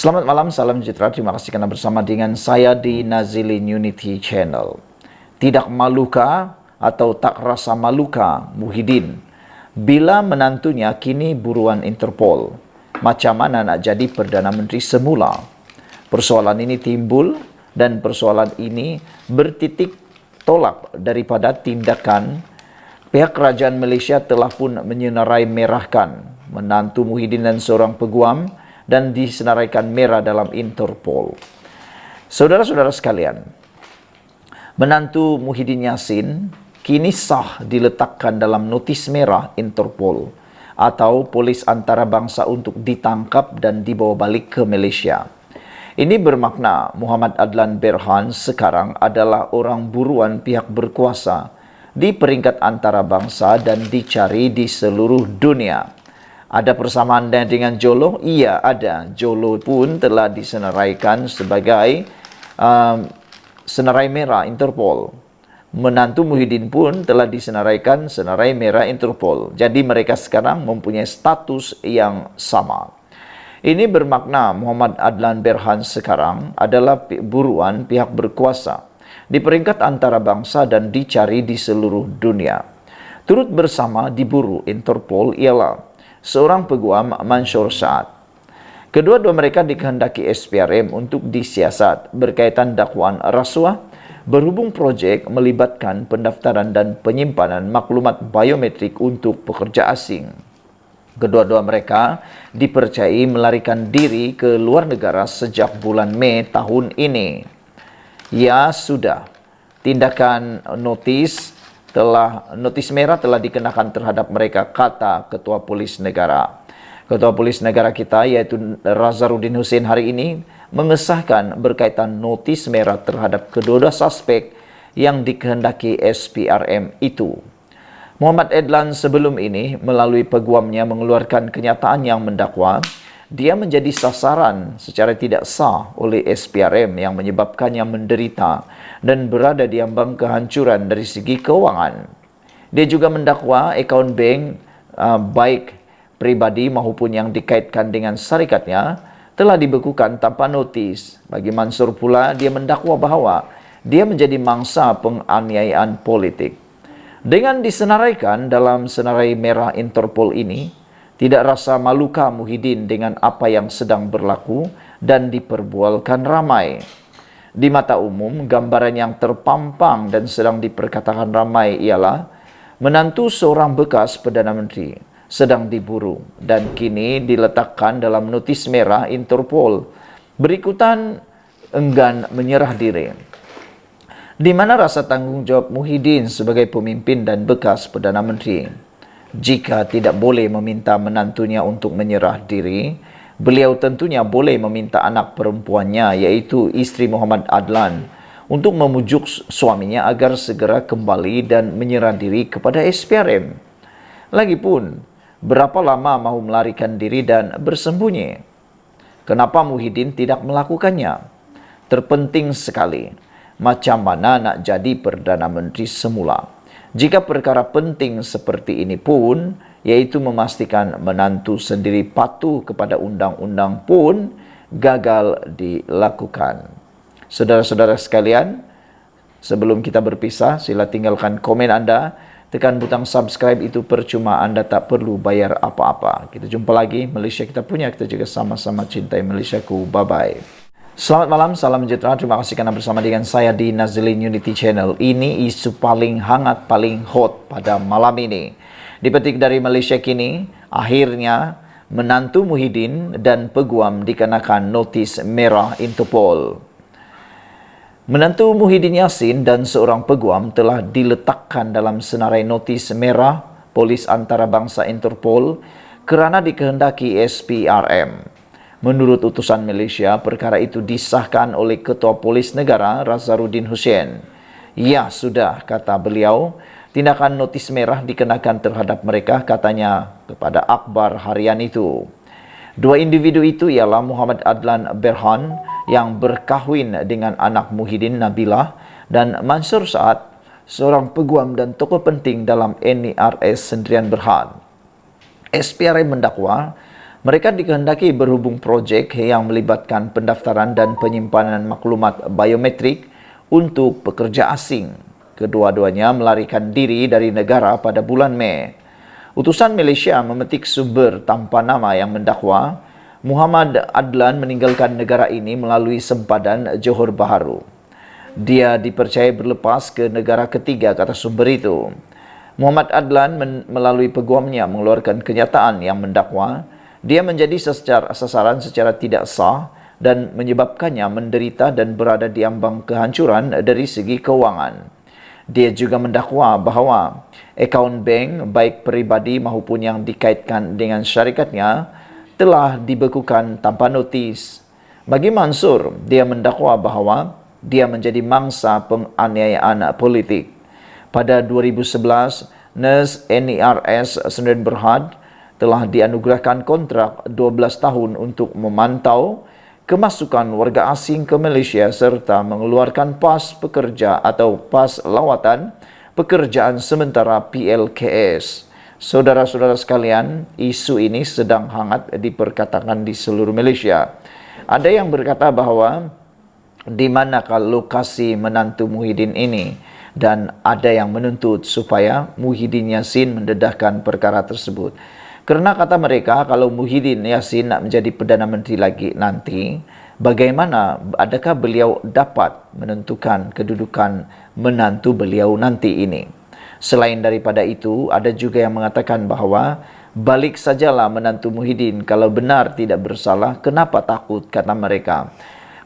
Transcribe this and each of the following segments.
Selamat malam, salam sejahtera. Terima kasih karena bersama dengan saya di Nazilin Unity Channel. Tidak malukah atau tak rasa malukah Muhyiddin bila menantunya kini buruan Interpol? Macam mana nak jadi Perdana Menteri semula? Persoalan ini timbul dan persoalan ini bertitik tolak daripada tindakan pihak kerajaan Malaysia telah pun menyenarai merahkan menantu Muhyiddin dan seorang peguam dan disenaraikan merah dalam Interpol. Saudara-saudara sekalian, menantu Muhyiddin Yassin kini sah diletakkan dalam notis merah Interpol atau polis antarabangsa untuk ditangkap dan dibawa balik ke Malaysia. Ini bermakna Muhammad Adlan Berhan sekarang adalah orang buruan pihak berkuasa di peringkat antarabangsa dan dicari di seluruh dunia. Ada persamaan dengan Jolo? Iya, ada. Jolo pun telah disenaraikan sebagai senarai merah Interpol. Menantu Muhyiddin pun telah disenaraikan senarai merah Interpol. Jadi mereka sekarang mempunyai status yang sama. Ini bermakna Muhammad Adlan Berhan sekarang adalah buruan pihak berkuasa di peringkat antarabangsa dan dicari di seluruh dunia. Turut bersama diburu Interpol ialah seorang peguam Mansur Saad. Kedua-dua mereka dikehendaki SPRM untuk disiasat berkaitan dakwaan rasuah berhubung projek melibatkan pendaftaran dan penyimpanan maklumat biometrik untuk pekerja asing. Kedua-dua mereka dipercayai melarikan diri ke luar negara sejak bulan Mei tahun ini. Ya sudah, tindakan notis merah telah dikenakan terhadap mereka, kata Ketua Polis Negara. Ketua Polis Negara kita yaitu Razarudin Hussein hari ini mengesahkan berkaitan notis merah terhadap kedua-dua suspek yang dikehendaki SPRM itu. Muhammad Adlan sebelum ini melalui peguamnya mengeluarkan kenyataan yang mendakwa dia menjadi sasaran secara tidak sah oleh SPRM yang menyebabkannya menderita dan berada di ambang kehancuran dari segi keuangan. Dia juga mendakwa akaun bank baik pribadi maupun yang dikaitkan dengan syarikatnya telah dibekukan tanpa notis. Bagi Mansur pula, dia mendakwa bahawa dia menjadi mangsa penganiayaan politik. Dengan disenaraikan dalam senarai merah Interpol ini, tidak rasa malukah Muhyiddin dengan apa yang sedang berlaku dan diperbualkan ramai. Di mata umum, gambaran yang terpampang dan sedang diperkatakan ramai ialah menantu seorang bekas Perdana Menteri sedang diburu dan kini diletakkan dalam notis merah Interpol. Berikutan enggan menyerah diri. Di mana rasa tanggungjawab Muhyiddin sebagai pemimpin dan bekas Perdana Menteri? Jika tidak boleh meminta menantunya untuk menyerah diri, beliau tentunya boleh meminta anak perempuannya iaitu isteri Muhammad Adlan untuk memujuk suaminya agar segera kembali dan menyerah diri kepada SPRM. Lagipun, berapa lama mahu melarikan diri dan bersembunyi? Kenapa Muhyiddin tidak melakukannya? Terpenting sekali, macam mana nak jadi Perdana Menteri semula? Jika perkara penting seperti ini pun, yaitu memastikan menantu sendiri patuh kepada undang-undang pun gagal dilakukan. Saudara-saudara sekalian, sebelum kita berpisah, sila tinggalkan komen anda, tekan butang subscribe, itu percuma, anda tak perlu bayar apa-apa. Kita jumpa lagi, Malaysia kita punya, kita juga sama-sama cintai Malaysiaku. Bye-bye. Selamat malam, salam sejahtera. Terima kasih karena bersama dengan saya di Nazilin Unity Channel. Ini isu paling hangat, paling hot pada malam ini. Dipetik dari Malaysia kini, akhirnya menantu Muhyiddin dan peguam dikenakan notis merah Interpol. Menantu Muhyiddin Yassin dan seorang peguam telah diletakkan dalam senarai notis merah polis antarabangsa Interpol kerana dikehendaki SPRM. Menurut utusan Malaysia, perkara itu disahkan oleh Ketua Polis Negara Razarudin Hussein. Ya sudah, kata beliau, tindakan notis merah dikenakan terhadap mereka, katanya kepada akhbar harian itu. Dua individu itu ialah Muhammad Adlan Berhan yang berkahwin dengan anak Muhyiddin Nabilah dan Mansur Saad, seorang peguam dan tokoh penting dalam NIRS Sendirian Berhad. SPRM mendakwa Mereka dikehendaki berhubung projek yang melibatkan pendaftaran dan penyimpanan maklumat biometrik untuk pekerja asing. Kedua-duanya melarikan diri dari negara pada bulan Mei. Utusan Malaysia memetik sumber tanpa nama yang mendakwa Muhammad Adlan meninggalkan negara ini melalui sempadan Johor Bahru. Dia dipercaya berlepas ke negara ketiga, kata sumber itu. Muhammad Adlan melalui peguamnya mengeluarkan kenyataan yang mendakwa dia menjadi sasaran secara tidak sah dan menyebabkannya menderita dan berada di ambang kehancuran dari segi keuangan. Dia juga mendakwa bahawa akaun bank baik peribadi maupun yang dikaitkan dengan syarikatnya telah dibekukan tanpa notis. Bagi Mansur, dia mendakwa bahawa dia menjadi mangsa penganiayaan politik. Pada 2011, NIRS Sdn Bhd telah dianugerahkan kontrak 12 tahun untuk memantau kemasukan warga asing ke Malaysia serta mengeluarkan pas pekerja atau pas lawatan pekerjaan sementara PLKS. Saudara-saudara sekalian, isu ini sedang hangat diperkatakan di seluruh Malaysia. Ada yang berkata bahawa di manakah lokasi menantu Muhyiddin ini, dan ada yang menuntut supaya Muhyiddin Yassin mendedahkan perkara tersebut. Kerana kata mereka, kalau Muhyiddin Yassin nak menjadi Perdana Menteri lagi nanti, bagaimana, adakah beliau dapat menentukan kedudukan menantu beliau nanti ini? Selain daripada itu, ada juga yang mengatakan bahawa balik sajalah menantu Muhyiddin, kalau benar tidak bersalah, kenapa takut, kata mereka.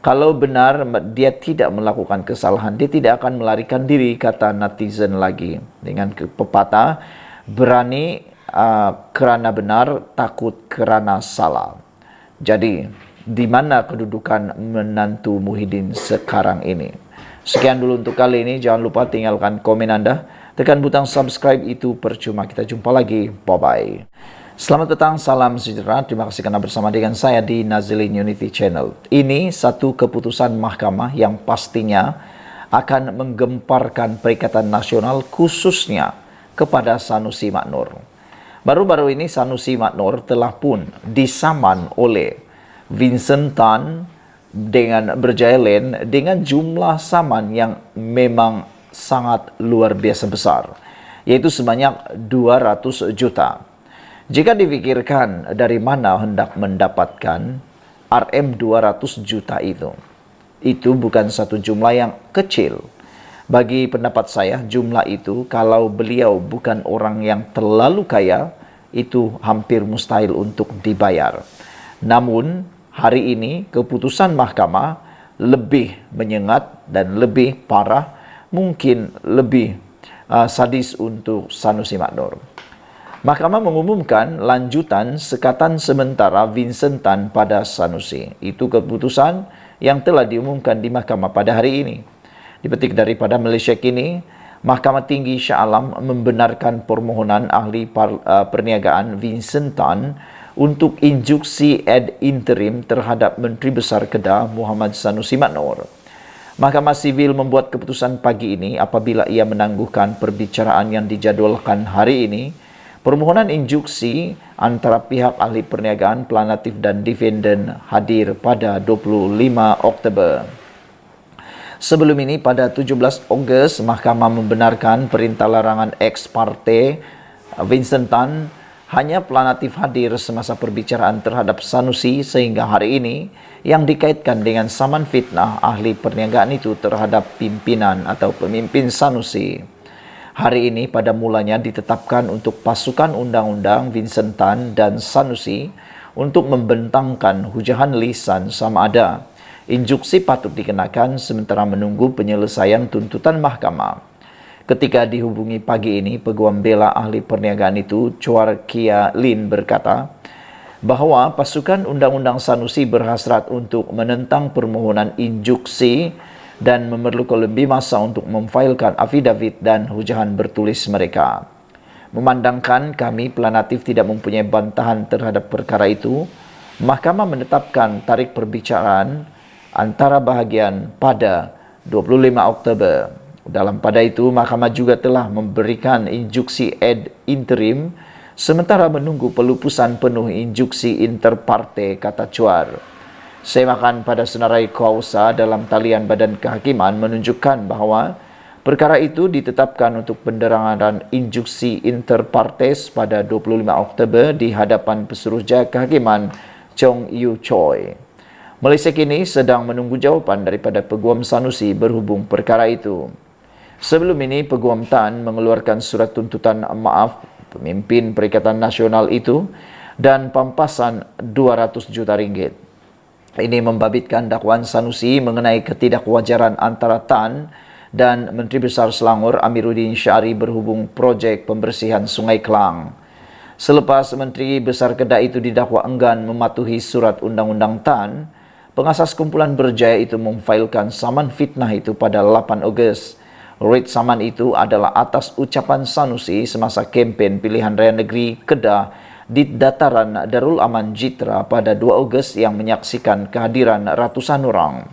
Kalau benar dia tidak melakukan kesalahan, dia tidak akan melarikan diri, kata netizen lagi. Dengan pepatah, berani kerana benar, takut kerana salah. Jadi, di mana kedudukan menantu Muhyiddin sekarang ini? Sekian dulu untuk kali ini. Jangan lupa tinggalkan komen anda. Tekan butang subscribe, itu percuma. Kita jumpa lagi. Bye-bye. Selamat petang, salam sejahtera. Terima kasih kerana bersama dengan saya di Nazilin Unity Channel. Ini satu keputusan mahkamah yang pastinya akan menggemparkan Perikatan Nasional, khususnya kepada Sanusi Maknur. Baru-baru ini Sanusi Maknur telah pun disaman oleh Vincent Tan dengan Berjaya Land dengan jumlah saman yang memang sangat luar biasa besar, yaitu sebanyak 200 juta. Jika difikirkan dari mana hendak mendapatkan RM200 juta itu bukan satu jumlah yang kecil. Bagi pendapat saya, jumlah itu kalau beliau bukan orang yang terlalu kaya, itu hampir mustahil untuk dibayar. Namun, hari ini keputusan mahkamah lebih menyengat dan lebih parah, mungkin lebih sadis untuk Sanusi Maknur. Mahkamah mengumumkan lanjutan sekatan sementara Vincent Tan pada Sanusi. Itu keputusan yang telah diumumkan di mahkamah pada hari ini. Dipetik daripada Malaysia Kini, Mahkamah Tinggi Shah Alam membenarkan permohonan ahli perniagaan Vincent Tan untuk injuksi ad interim terhadap Menteri Besar Kedah Muhammad Sanusi Maknur. Mahkamah Sivil membuat keputusan pagi ini apabila ia menangguhkan perbicaraan yang dijadualkan hari ini. Permohonan injuksi antara pihak ahli perniagaan, planatif dan defendant hadir pada 25 Oktober. Sebelum ini, pada 17 Ogos, Mahkamah membenarkan perintah larangan ex parte Vincent Tan. Hanya planatif hadir semasa perbicaraan terhadap Sanusi, sehingga hari ini yang dikaitkan dengan saman fitnah ahli perniagaan itu terhadap pimpinan atau pemimpin Sanusi. Hari ini pada mulanya ditetapkan untuk pasukan undang-undang Vincent Tan dan Sanusi untuk membentangkan hujahan lisan sama ada injuksi patut dikenakan sementara menunggu penyelesaian tuntutan mahkamah. Ketika dihubungi pagi ini, peguam bela ahli perniagaan itu, Chua Kia Lin, berkata bahawa pasukan undang-undang Sanusi berhasrat untuk menentang permohonan injuksi dan memerlukan lebih masa untuk memfailkan afidavit dan hujahan bertulis mereka. Memandangkan kami planatif tidak mempunyai bantahan terhadap perkara itu, Mahkamah menetapkan tarikh perbicaraan antara bahagian pada 25 Oktober. Dalam pada itu, Mahkamah juga telah memberikan injuksi ad interim sementara menunggu pelupusan penuh instruksi interpartai, kata Chuar. Semakan pada senarai kuasa dalam talian Badan Kehakiman menunjukkan bahawa perkara itu ditetapkan untuk penderangan instruksi interpartes pada 25 Oktober di hadapan Pesuruhjaya Kehakiman Chong Yu Choi. Malaysia kini sedang menunggu jawapan daripada Peguam Sanusi berhubung perkara itu. Sebelum ini, Peguam Tan mengeluarkan surat tuntutan maaf pemimpin Perikatan Nasional itu dan pampasan 200 juta ringgit. Ini membabitkan dakwaan Sanusi mengenai ketidakwajaran antara Tan dan Menteri Besar Selangor Amiruddin Syari berhubung projek pembersihan Sungai Kelang. Selepas Menteri Besar Kedah itu didakwa enggan mematuhi surat undang-undang Tan, pengasas kumpulan berjaya itu memfailkan saman fitnah itu pada 8 Ogos. Red saman itu adalah atas ucapan Sanusi semasa kempen pilihan raya negeri Kedah di dataran Darul Aman Jitra pada 2 Ogos yang menyaksikan kehadiran ratusan orang.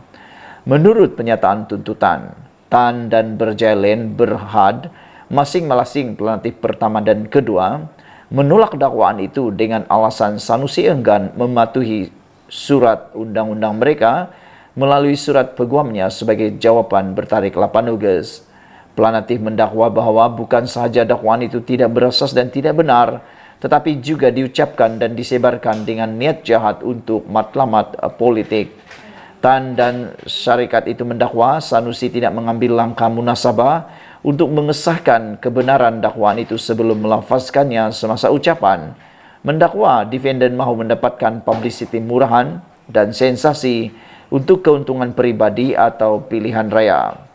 Menurut penyataan tuntutan, Tan dan Berjailen Berhad, masing-masing pelantik pertama dan kedua, menolak dakwaan itu dengan alasan Sanusi enggan mematuhi surat undang-undang mereka melalui surat peguamnya sebagai jawapan bertarikh 8 Ogos. Pelantik mendakwa bahawa bukan sahaja dakwaan itu tidak berasas dan tidak benar, tetapi juga diucapkan dan disebarkan dengan niat jahat untuk matlamat politik. Tan dan syarikat itu mendakwa Sanusi tidak mengambil langkah munasabah untuk mengesahkan kebenaran dakwaan itu sebelum melafazkannya semasa ucapan. Mendakwa defendant mahu mendapatkan publicity murahan dan sensasi untuk keuntungan peribadi atau pilihan raya.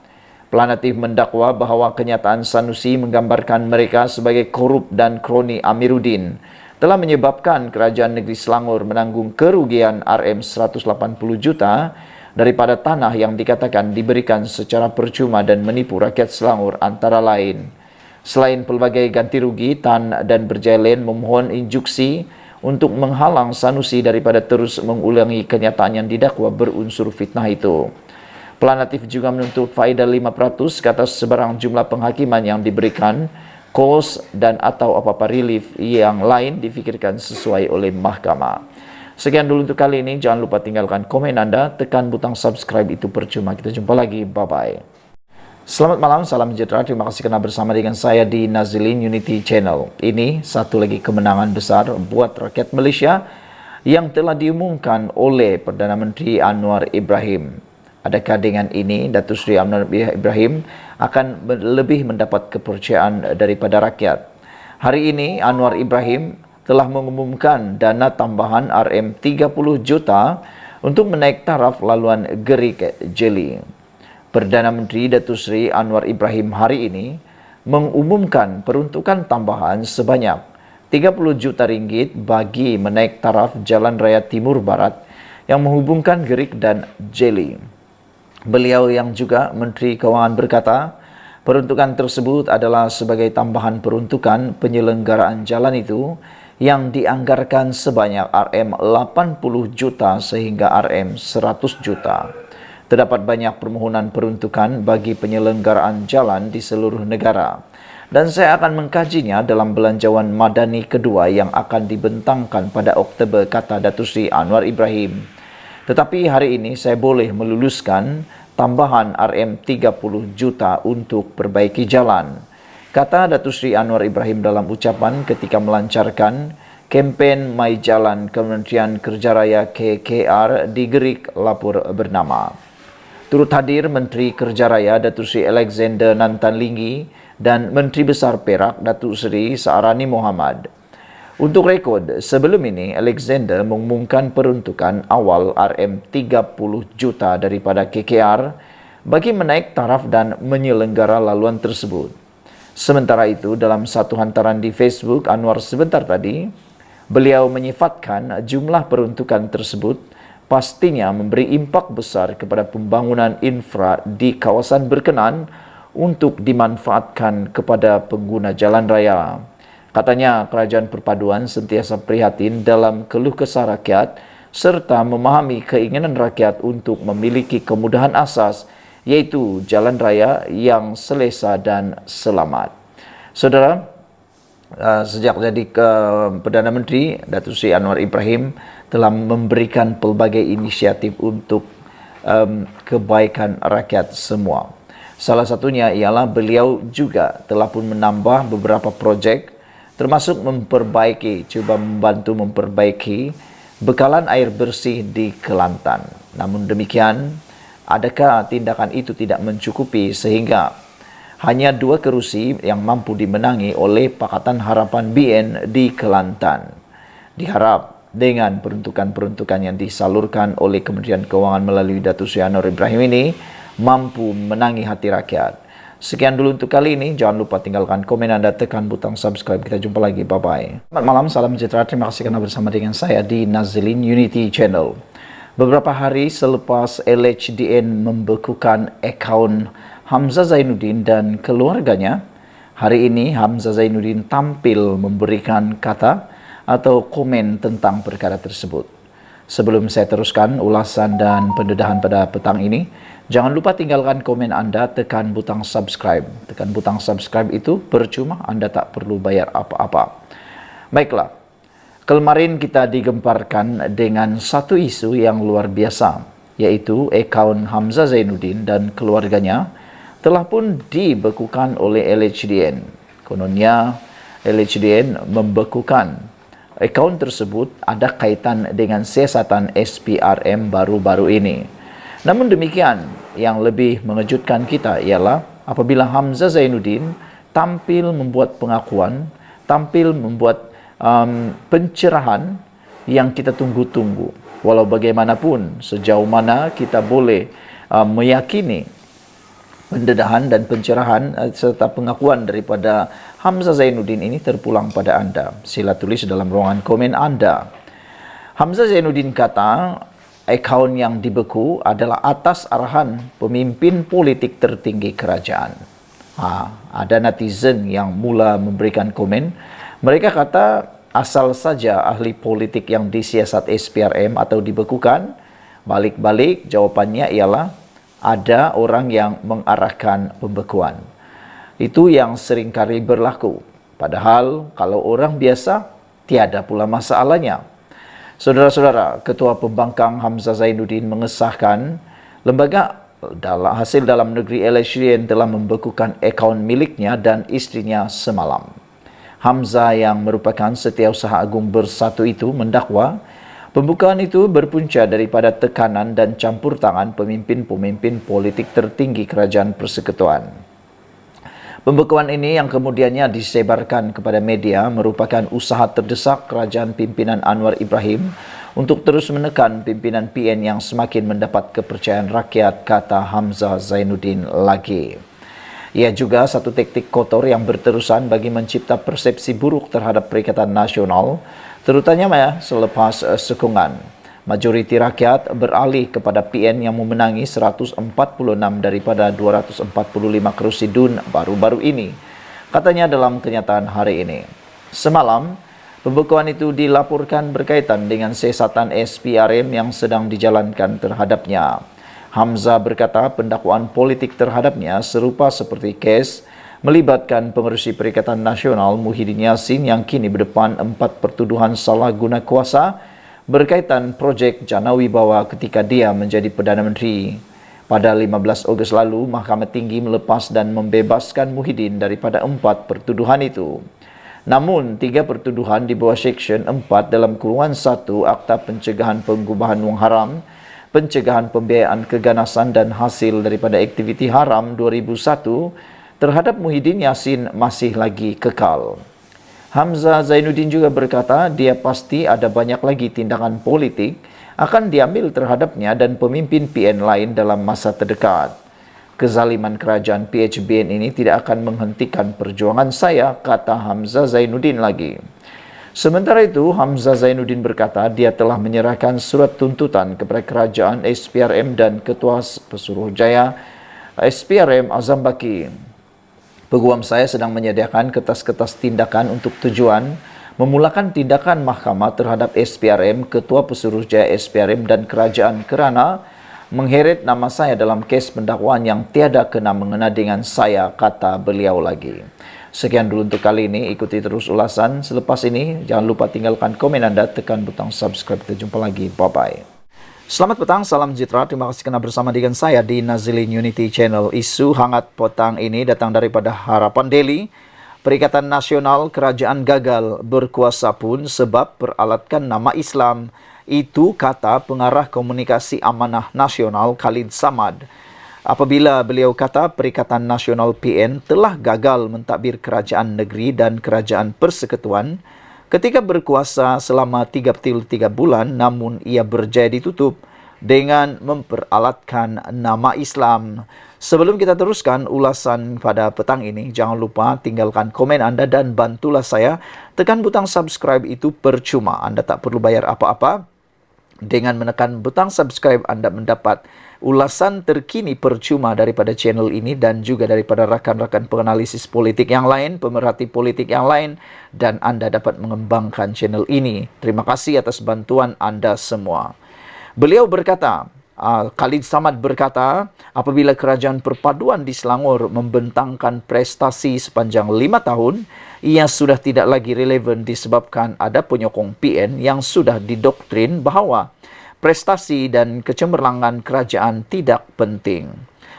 Pelantik mendakwa bahawa kenyataan Sanusi menggambarkan mereka sebagai korup dan kroni Amiruddin telah menyebabkan kerajaan negeri Selangor menanggung kerugian RM180 juta daripada tanah yang dikatakan diberikan secara percuma dan menipu rakyat Selangor antara lain. Selain pelbagai ganti rugi, Tan dan Berjailen memohon instruksi untuk menghalang Sanusi daripada terus mengulangi kenyataan yang didakwa berunsur fitnah itu. Pelantik juga menuntut faedah 5% ke atas sebarang jumlah penghakiman yang diberikan, kos dan atau apa-apa relief yang lain difikirkan sesuai oleh mahkamah. Sekian dulu untuk kali ini. Jangan lupa tinggalkan komen anda, tekan butang subscribe, itu percuma. Kita jumpa lagi. Bye-bye. Selamat malam, salam sejahtera. Terima kasih kerana bersama dengan saya di Nazilin Unity Channel. Ini satu lagi kemenangan besar buat rakyat Malaysia yang telah diumumkan oleh Perdana Menteri Anwar Ibrahim. Adakah dengan ini Datuk Seri Anwar Ibrahim akan lebih mendapat kepercayaan daripada rakyat? Hari ini Anwar Ibrahim telah mengumumkan dana tambahan RM30 juta untuk menaik taraf laluan Gerik Jeli. Perdana Menteri Datuk Seri Anwar Ibrahim hari ini mengumumkan peruntukan tambahan sebanyak 30 juta ringgit bagi menaik taraf Jalan Raya Timur Barat yang menghubungkan Gerik dan Jeli. Beliau yang juga Menteri Kewangan berkata, peruntukan tersebut adalah sebagai tambahan peruntukan penyelenggaraan jalan itu yang dianggarkan sebanyak RM80 juta sehingga RM100 juta. Terdapat banyak permohonan peruntukan bagi penyelenggaraan jalan di seluruh negara dan saya akan mengkajinya dalam belanjawan madani kedua yang akan dibentangkan pada Oktober, kata Datuk Seri Anwar Ibrahim. Tetapi hari ini saya boleh meluluskan tambahan RM30 juta untuk perbaiki jalan, kata Datuk Seri Anwar Ibrahim dalam ucapan ketika melancarkan kempen Mai Jalan Kementerian Kerja Raya KKR di Gerik, Lapur bernama. Turut hadir Menteri Kerja Raya Datuk Seri Alexander Nantan Linggi dan Menteri Besar Perak Datuk Seri Saarani Mohamad. Untuk rekod, sebelum ini Alexander mengumumkan peruntukan awal RM30 juta daripada KKR bagi menaik taraf dan menyelenggara laluan tersebut. Sementara itu, dalam satu hantaran di Facebook Anwar sebentar tadi, beliau menyifatkan jumlah peruntukan tersebut pastinya memberi impak besar kepada pembangunan infra di kawasan berkenan untuk dimanfaatkan kepada pengguna jalan raya. Katanya, kerajaan perpaduan sentiasa prihatin dalam keluh kesah rakyat serta memahami keinginan rakyat untuk memiliki kemudahan asas, yaitu jalan raya yang selesa dan selamat. Saudara, sejak jadi ke Perdana Menteri, Datuk Seri Anwar Ibrahim telah memberikan pelbagai inisiatif untuk kebaikan rakyat semua. Salah satunya ialah beliau juga telah pun menambah beberapa projek, termasuk cuba membantu memperbaiki bekalan air bersih di Kelantan. Namun demikian, adakah tindakan itu tidak mencukupi sehingga hanya 2 kerusi yang mampu dimenangi oleh Pakatan Harapan BN di Kelantan. Diharap dengan peruntukan-peruntukan yang disalurkan oleh Kementerian Keuangan melalui Datuk Seri Anwar Ibrahim ini mampu menangi hati rakyat. Sekian dulu untuk kali ini. Jangan lupa tinggalkan komen Anda, tekan butang subscribe. Kita jumpa lagi. Bye-bye. Selamat malam, salam sejahtera. Terima kasih kerana bersama dengan saya di Nazilin Unity Channel. Beberapa hari selepas LHDN membekukan akaun Hamzah Zainuddin dan keluarganya, hari ini Hamzah Zainuddin tampil memberikan kata atau komen tentang perkara tersebut. Sebelum saya teruskan ulasan dan pendedahan pada petang ini, jangan lupa tinggalkan komen Anda, tekan butang subscribe. Tekan butang subscribe itu percuma, Anda tak perlu bayar apa-apa. Baiklah, kemarin kita digemparkan dengan satu isu yang luar biasa, yaitu akaun Hamzah Zainuddin dan keluarganya telah pun dibekukan oleh LHDN. Kononnya LHDN membekukan akaun tersebut ada kaitan dengan siasatan SPRM baru-baru ini. Namun demikian, yang lebih mengejutkan kita ialah apabila Hamzah Zainuddin tampil membuat pengakuan, tampil membuat pencerahan yang kita tunggu-tunggu. Walau bagaimanapun, sejauh mana kita boleh meyakini pendedahan dan pencerahan serta pengakuan daripada Hamzah Zainuddin ini terpulang pada Anda. Sila tulis dalam ruangan komen Anda. Hamzah Zainuddin kata akaun yang dibeku adalah atas arahan pemimpin politik tertinggi kerajaan. Ada netizen yang mula memberikan komen. Mereka kata asal saja ahli politik yang disiasat SPRM atau dibekukan. Balik-balik jawapannya ialah ada orang yang mengarahkan pembekuan. Itu yang seringkali berlaku. Padahal kalau orang biasa, tiada pula masalahnya. Saudara-saudara, Ketua Pembangkang Hamzah Zainuddin mengesahkan lembaga hasil dalam negeri LHDN telah membekukan akaun miliknya dan istrinya semalam. Hamzah yang merupakan Setiausaha Agung Bersatu itu mendakwa pembukaan itu berpunca daripada tekanan dan campur tangan pemimpin-pemimpin politik tertinggi Kerajaan Persekutuan. Pembekuan ini yang kemudiannya disebarkan kepada media merupakan usaha terdesak kerajaan pimpinan Anwar Ibrahim untuk terus menekan pimpinan PN yang semakin mendapat kepercayaan rakyat, kata Hamzah Zainuddin lagi. Ia juga satu taktik kotor yang berterusan bagi mencipta persepsi buruk terhadap Perikatan Nasional, terutama selepas sekungan. Majoriti rakyat beralih kepada PN yang memenangi 146 daripada 245 kerusi DUN baru-baru ini, katanya dalam kenyataan hari ini. Semalam, pembekuan itu dilaporkan berkaitan dengan siasatan SPRM yang sedang dijalankan terhadapnya. Hamzah berkata pendakwaan politik terhadapnya serupa seperti kes melibatkan pengerusi Perikatan Nasional Muhyiddin Yassin yang kini berdepan 4 pertuduhan salah guna kuasa berkaitan projek Jana Wibawa ketika dia menjadi Perdana Menteri. Pada 15 Ogos lalu, Mahkamah Tinggi melepas dan membebaskan Muhyiddin daripada 4 pertuduhan itu. Namun, 3 pertuduhan di bawah Seksyen 4 dalam kurungan 1 Akta Pencegahan Pengubahan Wang Haram, Pencegahan Pembiayaan Keganasan dan Hasil daripada Aktiviti Haram 2001 terhadap Muhyiddin Yassin masih lagi kekal. Hamzah Zainuddin juga berkata dia pasti ada banyak lagi tindakan politik akan diambil terhadapnya dan pemimpin PN lain dalam masa terdekat. Kezaliman kerajaan PHBN ini tidak akan menghentikan perjuangan saya, kata Hamzah Zainuddin lagi. Sementara itu, Hamzah Zainuddin berkata dia telah menyerahkan surat tuntutan kepada kerajaan SPRM dan Ketua Pesuruhjaya SPRM Azam Baki. Peguam saya sedang menyediakan kertas-kertas tindakan untuk tujuan memulakan tindakan mahkamah terhadap SPRM, Ketua Pesuruhjaya SPRM dan kerajaan kerana mengheret nama saya dalam kes pendakwaan yang tiada kena mengena dengan saya, kata beliau lagi. Sekian dulu untuk kali ini, ikuti terus ulasan selepas ini. Jangan lupa tinggalkan komen Anda, tekan butang subscribe. Kita jumpa lagi, bye-bye. Selamat petang, salam sejahtera. Terima kasih karena bersama dengan saya di Nazilin Unity Channel. Isu hangat petang ini datang daripada Harapan Daily. Perikatan Nasional Kerajaan gagal berkuasa pun sebab peralatkan nama Islam. Itu kata pengarah komunikasi Amanah Nasional Khalid Samad. Apabila beliau kata Perikatan Nasional PN telah gagal mentadbir kerajaan negeri dan kerajaan persekutuan ketika berkuasa selama 3 bulan, namun ia berjaya ditutup dengan memperalatkan nama Islam. Sebelum kita teruskan ulasan pada petang ini, jangan lupa tinggalkan komen Anda dan bantulah saya. Tekan butang subscribe, itu percuma. Anda tak perlu bayar apa-apa. Dengan menekan butang subscribe, Anda mendapat ulasan terkini percuma daripada channel ini dan juga daripada rakan-rakan penganalisis politik yang lain, pemerhati politik yang lain, dan Anda dapat mengembangkan channel ini. Terima kasih atas bantuan Anda semua. Beliau berkata, Khalid Samad berkata, apabila kerajaan perpaduan di Selangor membentangkan prestasi sepanjang 5 tahun, ia sudah tidak lagi relevan disebabkan ada penyokong PN yang sudah didoktrin bahawa prestasi dan kecemerlangan kerajaan tidak penting.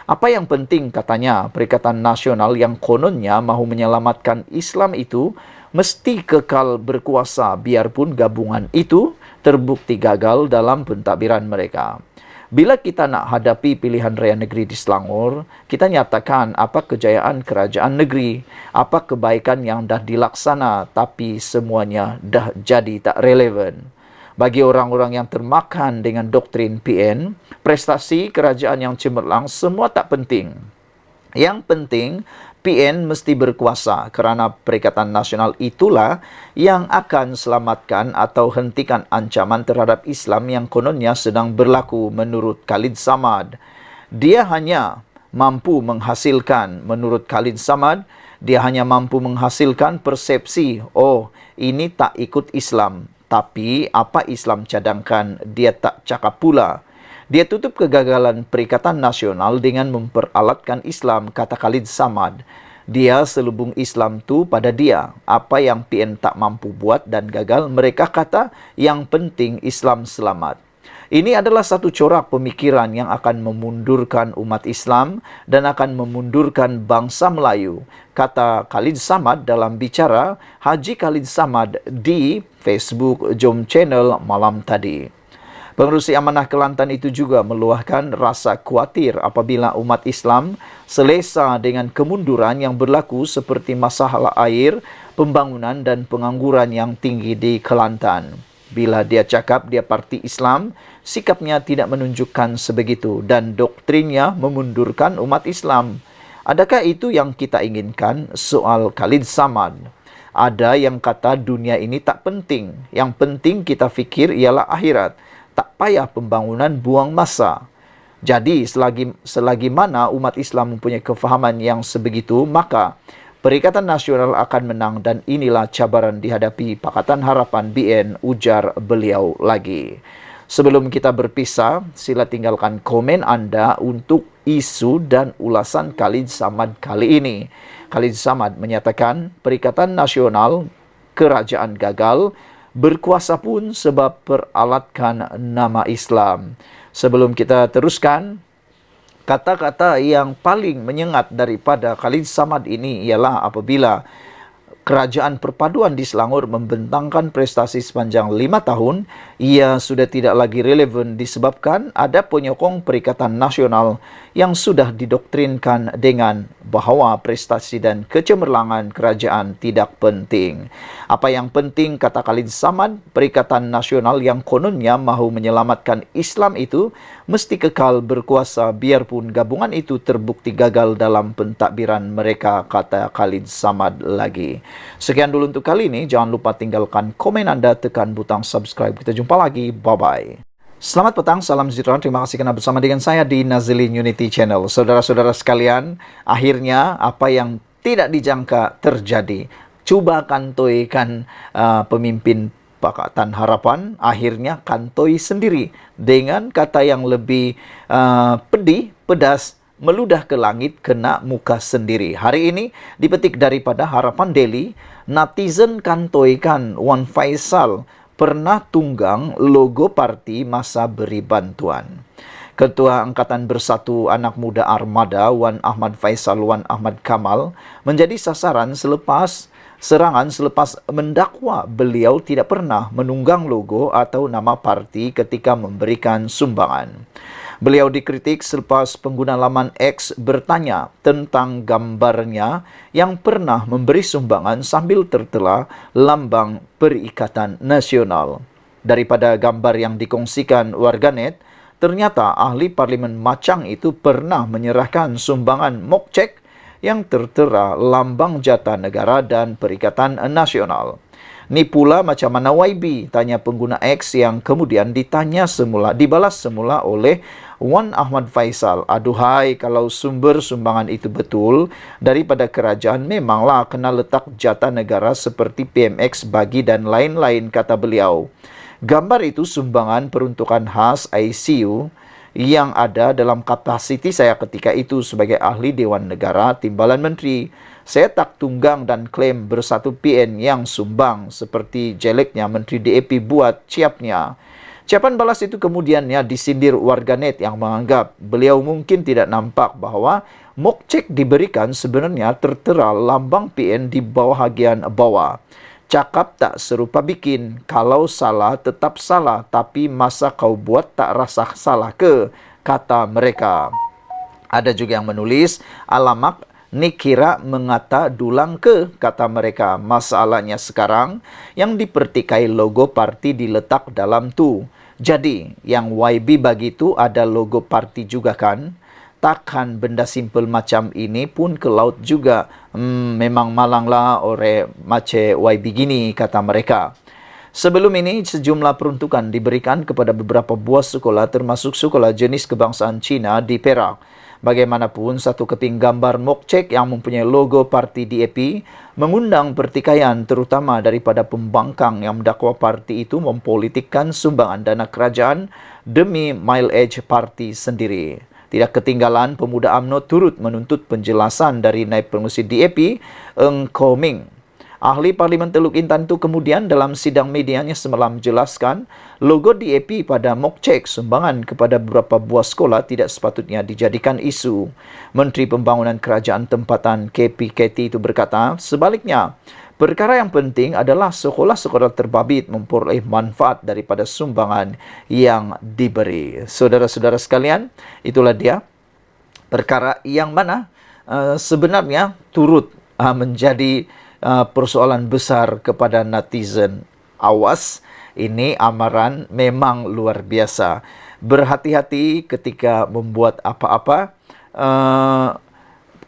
Apa yang penting, katanya, Perikatan Nasional yang kononnya mahu menyelamatkan Islam itu mesti kekal berkuasa biarpun gabungan itu terbukti gagal dalam pentadbiran mereka. Bila kita nak hadapi pilihan raya negeri di Selangor, kita nyatakan apa kejayaan kerajaan negeri, apa kebaikan yang dah dilaksana, tapi semuanya dah jadi tak relevan. Bagi orang-orang yang termakan dengan doktrin PN, prestasi kerajaan yang cemerlang semua tak penting. Yang penting, PN mesti berkuasa kerana Perikatan Nasional itulah yang akan selamatkan atau hentikan ancaman terhadap Islam yang kononnya sedang berlaku menurut Khalid Samad. Dia hanya mampu menghasilkan, menurut Khalid Samad, dia hanya mampu menghasilkan persepsi, oh ini tak ikut Islam. Tapi apa Islam cadangkan, dia tak cakap pula. Dia tutup kegagalan Perikatan Nasional dengan memperalatkan Islam, kata Khalid Samad. Dia selubung Islam tu pada dia. Apa yang PN tak mampu buat dan gagal, mereka kata yang penting Islam selamat. Ini adalah satu corak pemikiran yang akan memundurkan umat Islam dan akan memundurkan bangsa Melayu, kata Khalid Samad dalam bicara Haji Khalid Samad di Facebook Jom Channel malam tadi. Pengerusi Amanah Kelantan itu juga meluahkan rasa khawatir apabila umat Islam selesa dengan kemunduran yang berlaku seperti masalah air, pembangunan dan pengangguran yang tinggi di Kelantan. Bila dia cakap dia parti Islam, sikapnya tidak menunjukkan sebegitu dan doktrinnya memundurkan umat Islam. Adakah itu yang kita inginkan? Soal Khalid Samad. Ada yang kata dunia ini tak penting. Yang penting kita fikir ialah akhirat. Tak payah pembangunan, buang masa. Jadi selagi mana umat Islam mempunyai kefahaman yang sebegitu, maka Perikatan Nasional akan menang dan inilah cabaran dihadapi Pakatan Harapan BN, ujar beliau lagi. Sebelum kita berpisah, sila tinggalkan komen Anda untuk isu dan ulasan Khalid Samad kali ini. Khalid Samad menyatakan Perikatan Nasional kerajaan gagal, berkuasa pun sebab peralatkan nama Islam. Sebelum kita teruskan, kata-kata yang paling menyengat daripada Khalid Samad ini ialah apabila kerajaan perpaduan di Selangor membentangkan prestasi sepanjang 5 tahun, ia sudah tidak lagi relevan disebabkan ada penyokong Perikatan Nasional yang sudah didoktrinkan dengan bahawa prestasi dan kecemerlangan kerajaan tidak penting. Apa yang penting, kata Khalid Samad, Perikatan Nasional yang kononnya mahu menyelamatkan Islam itu mesti kekal berkuasa biarpun gabungan itu terbukti gagal dalam pentadbiran mereka, kata Khalid Samad lagi. Sekian dulu untuk kali ini. Jangan lupa tinggalkan komen Anda, tekan butang subscribe. Kita jumpa lagi. Bye-bye. Selamat petang, salam sejahtera. Terima kasih kerana bersama dengan saya di Nazilin Unity Channel. Saudara-saudara sekalian, akhirnya apa yang tidak dijangka terjadi. Cuba kantoikan pemimpin Pakatan Harapan, akhirnya kantoi sendiri dengan kata yang lebih pedih, pedas meludah ke langit kena muka sendiri. Hari ini dipetik daripada Harapan Daily, netizen kantoikan Wan Faisal pernah tunggang logo parti masa beri bantuan. Ketua Angkatan Bersatu Anak Muda Armada Wan Ahmad Faisal Wan Ahmad Kamal menjadi sasaran serangan selepas mendakwa beliau tidak pernah menunggang logo atau nama parti ketika memberikan sumbangan. Beliau dikritik selepas pengguna laman X bertanya tentang gambarnya yang pernah memberi sumbangan sambil tertera lambang Perikatan Nasional. Daripada gambar yang dikongsikan warganet, ternyata ahli parlimen Machang itu pernah menyerahkan sumbangan mock check yang tertera lambang Jata Negara dan Perikatan Nasional. Ni pula macam mana YB, tanya pengguna X yang kemudian dibalas semula oleh Wan Ahmad Faisal. Aduhai, kalau sumber sumbangan itu betul daripada kerajaan, memanglah kena letak Jata Negara seperti PMX bagi dan lain-lain, kata beliau. Gambar itu sumbangan peruntukan khas ICU yang ada dalam kapasiti saya ketika itu sebagai ahli Dewan Negara Timbalan Menteri. Saya tak tunggang dan klaim bersatu PN yang sumbang seperti jeleknya Menteri DAP buat ciapnya. Ucapan balas itu kemudiannya disindir warganet yang menganggap beliau mungkin tidak nampak bahawa mock check diberikan sebenarnya tertera lambang PN di bahagian bawah. Cakap tak serupa bikin, kalau salah tetap salah, tapi masa kau buat tak rasa salah ke? Kata mereka. Ada juga yang menulis, alamak, ni kira mengata dulang ke? Kata mereka. Masalahnya sekarang, yang dipertikai logo parti diletak dalam tu. Jadi, yang YB bagi tu ada logo parti juga kan? Takkan benda simple macam ini pun ke laut juga. Memang malanglah orang macam YB gini, kata mereka. Sebelum ini, sejumlah peruntukan diberikan kepada beberapa buah sekolah termasuk sekolah jenis kebangsaan Cina di Perak. Bagaimanapun, satu keping gambar mock check yang mempunyai logo parti DAP mengundang pertikaian terutama daripada pembangkang yang mendakwa parti itu mempolitikkan sumbangan dana kerajaan demi mileage parti sendiri. Tidak ketinggalan, pemuda UMNO turut menuntut penjelasan dari Naib Pengerusi DAP, Eng Koh Ming. Ahli Parlimen Teluk Intan itu kemudian dalam sidang medianya semalam menjelaskan logo DAP pada mock check sumbangan kepada beberapa buah sekolah tidak sepatutnya dijadikan isu. Menteri Pembangunan Kerajaan Tempatan KPKT itu berkata, sebaliknya, perkara yang penting adalah sekolah-sekolah terbabit memperoleh manfaat daripada sumbangan yang diberi. Saudara-saudara sekalian, itulah dia perkara yang mana sebenarnya turut menjadi persoalan besar kepada netizen. Awas, ini amaran memang luar biasa. Berhati-hati ketika membuat apa-apa.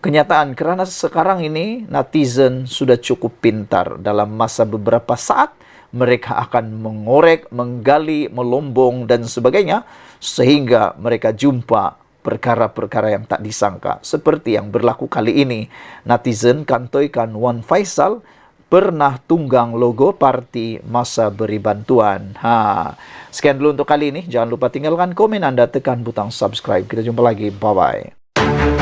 Kenyataan, kerana sekarang ini netizen sudah cukup pintar. Dalam masa beberapa saat, mereka akan mengorek, menggali, melombong dan sebagainya, sehingga mereka jumpa perkara-perkara yang tak disangka. Seperti yang berlaku kali ini, netizen kantoikan Wan Faisal pernah tunggang logo parti masa beri bantuan. Sekian dulu untuk kali ini. Jangan lupa tinggalkan komen Anda, tekan butang subscribe. Kita jumpa lagi. Bye-bye.